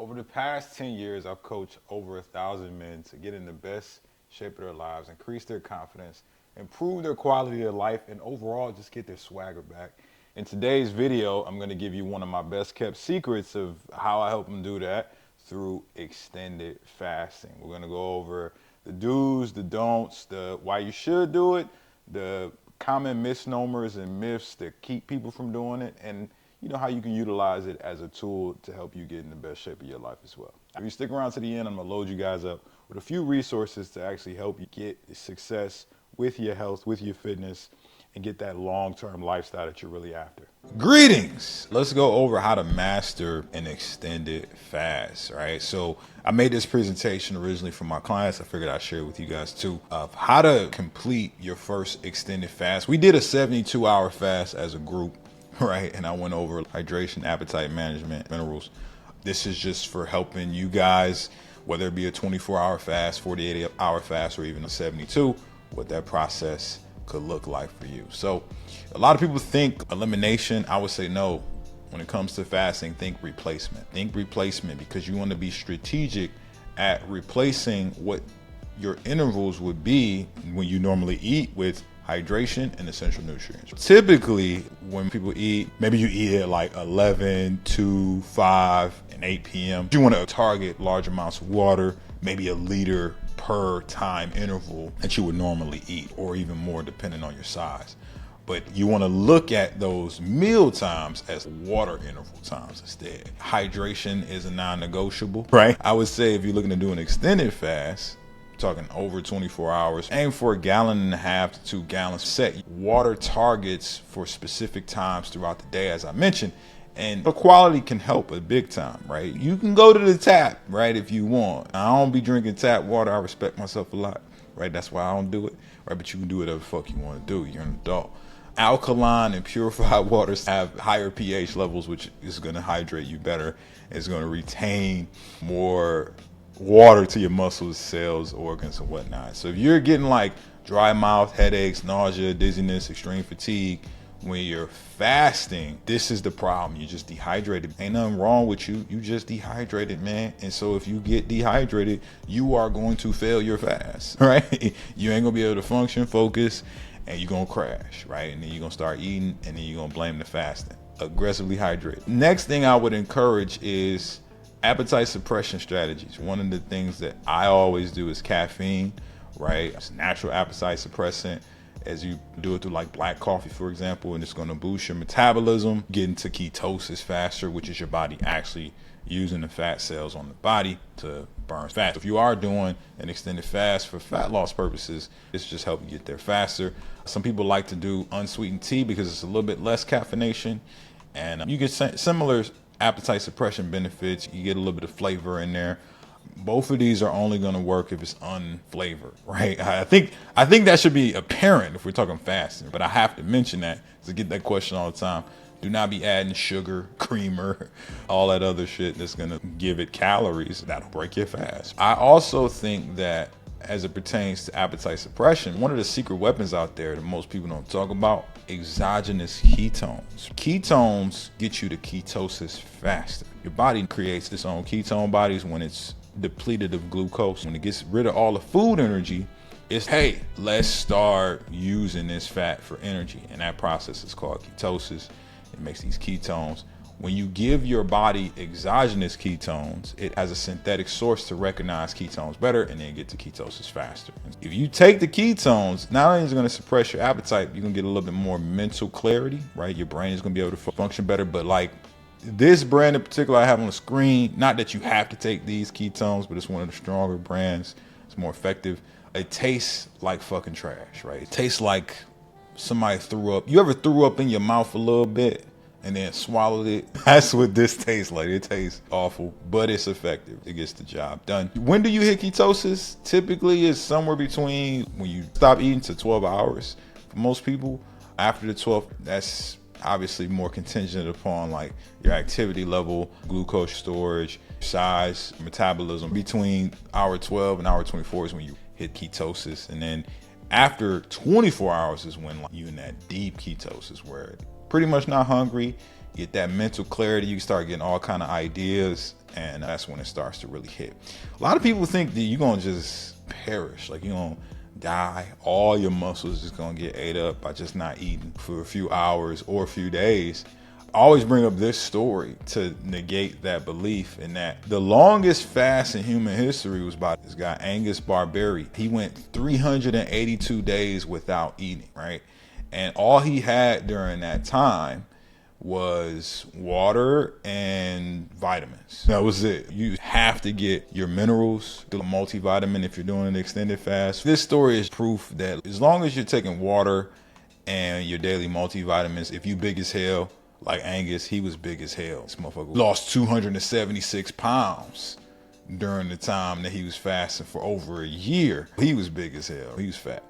Over the past 10 years, I've coached over 1,000 men to get in the best shape of their lives, increase their confidence, improve their quality of life, and overall just get their swagger back. In today's video, I'm gonna give you one of my best kept secrets of how I help them do that through extended fasting. We're gonna go over the do's, the don'ts, the why you should do it, the common misnomers and myths that keep people from doing it, and you know how you can utilize it as a tool to help you get in the best shape of your life as well. If you stick around to the end, I'm gonna load you guys up with a few resources to actually help you get success with your health, with your fitness, and get that long-term lifestyle that you're really after. Greetings! Let's go over how to master an extended fast, right? So I made this presentation originally for my clients. I figured I'd share it with you guys too, of how to complete your first extended fast. We did a 72-hour fast as a group, right? And I went over hydration, appetite management, minerals. This is just for helping you guys, whether it be a 24-hour fast, 48-hour fast, or even a 72, what that process could look like for you. So a lot of people think elimination. I would say no. When it comes to fasting, think replacement. Think replacement, because you want to be strategic at replacing what your intervals would be when you normally eat with hydration and essential nutrients. Typically, when people eat, maybe you eat at like 11, 2, 5, and 8 p.m. You want to target large amounts of water, maybe a liter per time interval that you would normally eat, or even more depending on your size. But you want to look at those meal times as water interval times instead. Hydration is a non-negotiable, right? I would say if you're looking to do an extended fast, talking over 24 hours, aim for 1.5 gallons to 2 gallons. Set water targets for specific times throughout the day, as I mentioned, and the quality can help a big time, right? You can go to the tap, right, if you want. I don't be drinking tap water. I respect myself a lot, right? That's why I don't do it, right? But you can do whatever the fuck you want to do. You're an adult. Alkaline and purified waters have higher pH levels, which is going to hydrate you better. It's going to retain more water to your muscles, cells, organs, and whatnot. So if you're getting like dry mouth, headaches, nausea, dizziness, extreme fatigue when you're fasting, this is the problem. You're just dehydrated. Ain't nothing wrong with you. You just dehydrated, man. And so if you get dehydrated, you are going to fail your fast, right? You ain't gonna be able to function, focus, and you're gonna crash, right? And then you're gonna start eating, and then you're gonna blame the fasting. Aggressively hydrate. Next thing I would encourage is appetite suppression strategies. One of the things that I always do is caffeine, right? It's natural appetite suppressant, as you do it through like black coffee, for example, and it's going to boost your metabolism, get into ketosis faster, which is your body actually using the fat cells on the body to burn fat. If you are doing an extended fast for fat loss purposes, it's just helping you get there faster. Some people like to do unsweetened tea because it's a little bit less caffeination, and you get similar appetite suppression benefits. You get a little bit of flavor in there. Both of these are only going to work if it's unflavored, right? I think that should be apparent if we're talking fasting, but I have to mention that to get that question all the time. Do not be adding sugar, creamer, all that other shit that's going to give it calories. That'll break your fast. I also think that as it pertains to appetite suppression, one of the secret weapons out there that most people don't talk about, exogenous ketones. Ketones get you to ketosis faster. Your body creates its own ketone bodies when it's depleted of glucose. When it gets rid of all the food energy, it's, hey, let's start using this fat for energy. And that process is called ketosis. It makes these ketones. When you give your body exogenous ketones, it has a synthetic source to recognize ketones better and then get to ketosis faster. If you take the ketones, not only is it going to suppress your appetite, you're going to get a little bit more mental clarity, right? Your brain is going to be able to function better. But like this brand in particular I have on the screen, not that you have to take these ketones, but it's one of the stronger brands. It's more effective. It tastes like fucking trash, right? It tastes like somebody threw up. You ever threw up in your mouth a little bit and then swallowed it? That's what this tastes like. It tastes awful, but it's effective. It gets the job done. When do you hit ketosis? Typically it's somewhere between when you stop eating to 12 hours. For most people, after the 12th, that's obviously more contingent upon like your activity level, glucose storage, size, metabolism. Between hour 12 and hour 24 is when you hit ketosis. And then after 24 hours is when like you in that deep ketosis where pretty much not hungry, get that mental clarity. You start getting all kind of ideas And that's when it starts to really hit. A lot of people think that you're gonna just perish, like you're gonna die, all your muscles just gonna get ate up by just not eating for a few hours or a few days. I always bring up this story to negate that belief, in that the longest fast in human history was by this guy Angus Barberi. He went 382 days without eating, right? And all he had during that time was water and vitamins. That was it. You have to get your minerals, the multivitamin if you're doing an extended fast. This story is proof that as long as you're taking water and your daily multivitamins, if you big as hell, like Angus, he was big as hell. This motherfucker lost 276 pounds during the time that he was fasting for over a year. He was big as hell. He was fat.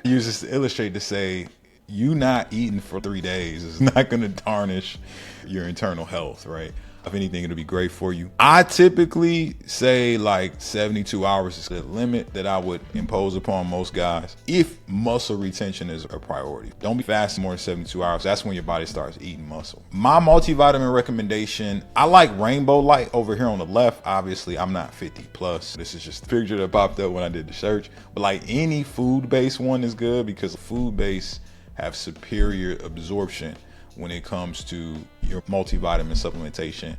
He used this to illustrate, to say, you not eating for 3 days is not going to tarnish your internal health, right? If anything, it'll be great for you. I typically say like 72 hours is the limit that I would impose upon most guys if muscle retention is a priority. Don't be fasting more than 72 hours. That's when your body starts eating muscle. My multivitamin recommendation, I like Rainbow Light over here on the left. Obviously, I'm not 50 plus. This is just a picture that popped up when I did the search. But like any food-based one is good, because food-based have superior absorption when it comes to your multivitamin supplementation.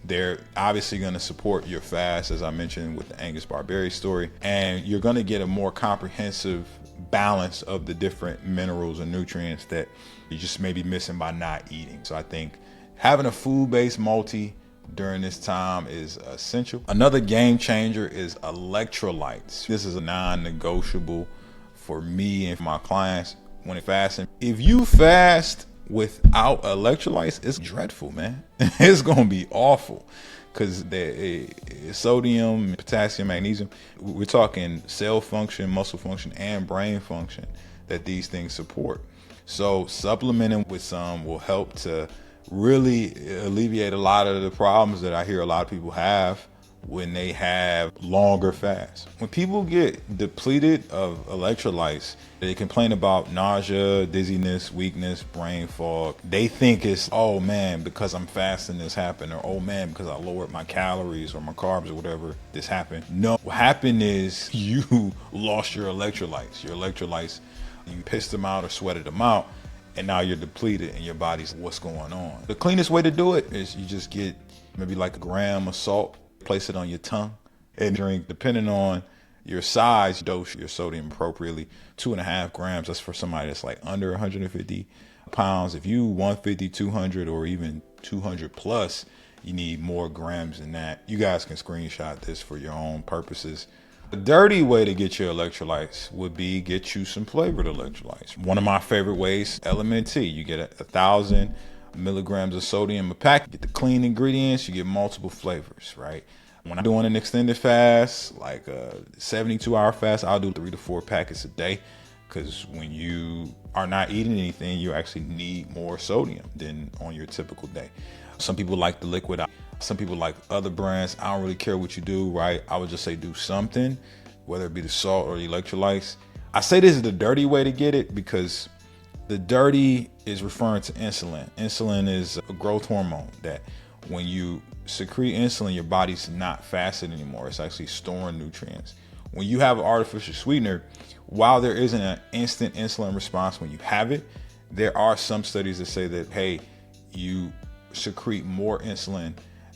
They're obviously going to support your fast, as I mentioned with the Angus Barberi story, and you're going to get a more comprehensive balance of the different minerals and nutrients that you just may be missing by not eating. So I think having a food-based multi during this time is essential. Another game changer is electrolytes. This is a non-negotiable for me and for my clients when it fasting. If you fast without electrolytes, it's dreadful, man. It's gonna be awful, because the sodium, potassium, magnesium, we're talking cell function, muscle function, and brain function that these things support. So supplementing with some will help to really alleviate a lot of the problems that I hear a lot of people have when they have longer fasts. When people get depleted of electrolytes, they complain about nausea, dizziness, weakness, brain fog. They think it's, oh man, because I'm fasting this happened, or oh man, because I lowered my calories or my carbs or whatever, this happened. No, what happened is you lost your electrolytes. Your electrolytes, you pissed them out or sweated them out, and now you're depleted and your body's, what's going on? The cleanest way to do it is you just get maybe like a gram of salt, place it on your tongue, and drink, depending on your size, dose your sodium appropriately. 2.5 grams, that's for somebody that's like under 150 pounds. If you 150, 200, or even 200 plus, you need more grams than that. You guys can screenshot this for your own purposes. The dirty way to get your electrolytes would be get you some flavored electrolytes. One of my favorite ways, LMNT. You get 1,000 milligrams of sodium a pack. You get the clean ingredients, you get multiple flavors, right? When I'm doing an extended fast, like a 72-hour fast, I'll do 3 to 4 packets a day, because when you are not eating anything, you actually need more sodium than on your typical day. Some people like the liquid, some people like other brands. I don't really care what you do, right? I would just say do something, whether it be the salt or the electrolytes. I say this is the dirty way to get it, because the dirty is referring to insulin. Insulin is a growth hormone that when you secrete insulin, your body's not fasting anymore. It's actually storing nutrients. When you have an artificial sweetener, while there isn't an instant insulin response when you have it, there are some studies that say that, hey, you secrete more insulin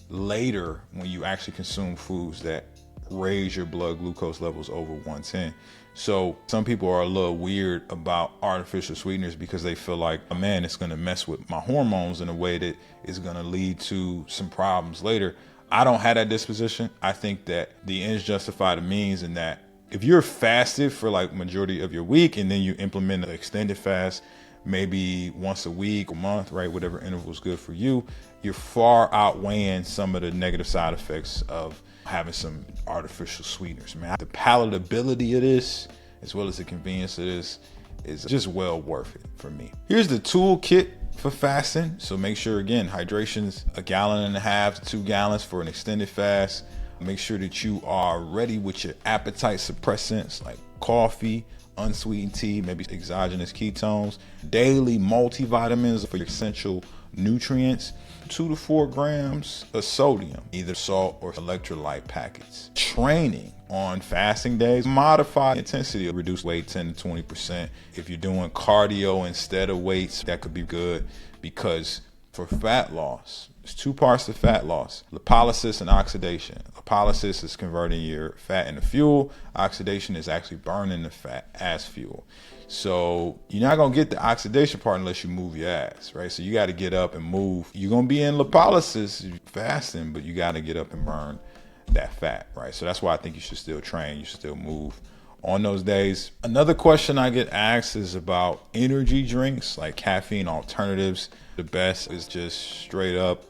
later when you actually consume foods that raise your blood glucose levels over 110. So some people are a little weird about artificial sweeteners because they feel like, oh man, it's going to mess with my hormones in a way that is going to lead to some problems later. I don't have that disposition. I think that the ends justify the means, and that if you're fasted for like majority of your week and then you implement an extended fast, maybe once a week, a month, right? Whatever interval is good for you, you're far outweighing some of the negative side effects of having some artificial sweeteners, man. The palatability of this, as well as the convenience of this, is just well worth it for me. Here's the toolkit for fasting. So make sure, again, hydration's 1.5 gallons to 2 gallons for an extended fast. Make sure that you are ready with your appetite suppressants like coffee, unsweetened tea, maybe exogenous ketones, daily multivitamins for your essential nutrients, 2 to 4 grams of sodium, either salt or electrolyte packets. Training on fasting days, modify intensity, reduce weight 10 to 20%. If you're doing cardio instead of weights, that could be good, because for fat loss, there's 2 parts to fat loss: lipolysis and oxidation. Lipolysis is converting your fat into fuel. Oxidation is actually burning the fat as fuel. So you're not gonna get the oxidation part unless you move your ass, right? So you got to get up and move. You're gonna be in lipolysis fasting, but you got to get up and burn that fat, right? So that's why I think you should still train. You should still move on those days. Another question I get asked is about energy drinks, like caffeine alternatives. The best is just straight up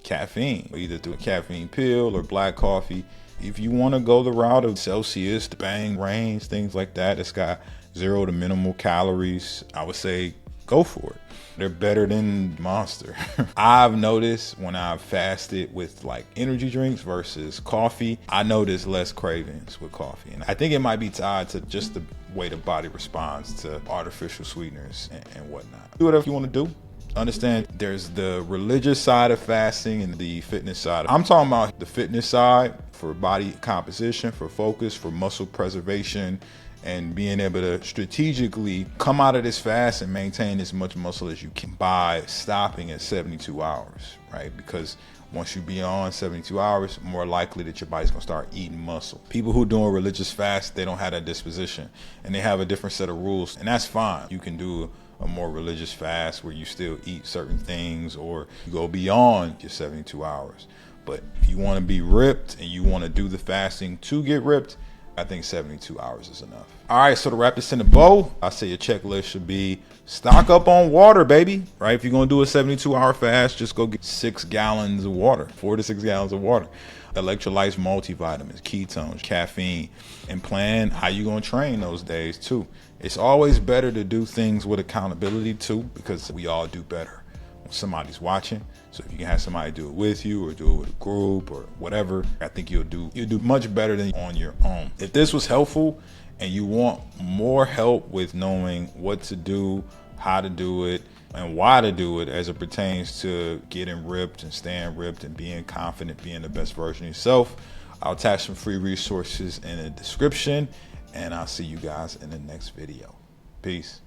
caffeine, either through a caffeine pill or black coffee. If you want to go the route of Celsius, the Bang Range, things like that, it's got 0 to minimal calories, I would say go for it. They're better than Monster. I've noticed when I've fasted with like energy drinks versus coffee, I notice less cravings with coffee. And I think it might be tied to just the way the body responds to artificial sweeteners and whatnot. Do whatever you want to do. Understand there's the religious side of fasting and the fitness side. I'm talking about the fitness side for body composition, for focus, for muscle preservation, and being able to strategically come out of this fast and maintain as much muscle as you can by stopping at 72 hours, right? Because once you be on 72 hours, more likely that your body's gonna start eating muscle. People who doing religious fast, they don't have that disposition, and they have a different set of rules, and that's fine. You can do a more religious fast where you still eat certain things, or you go beyond your 72 hours. But if you want to be ripped and you want to do the fasting to get ripped, I think 72 hours is enough. All right, so to wrap this in a bow, I say your checklist should be stock up on water, baby, right? If you're going to do a 72-hour fast, just go get 6 gallons of water, 4 to 6 gallons of water. Electrolytes, multivitamins, ketones, caffeine, and plan how you're going to train those days too. It's always better to do things with accountability too, because we all do better when somebody's watching. So if you can have somebody do it with you or do it with a group or whatever, I think you'll do much better than on your own. If this was helpful and you want more help with knowing what to do, how to do it, and why to do it as it pertains to getting ripped and staying ripped and being confident, being the best version of yourself, I'll attach some free resources in the description, and I'll see you guys in the next video. Peace.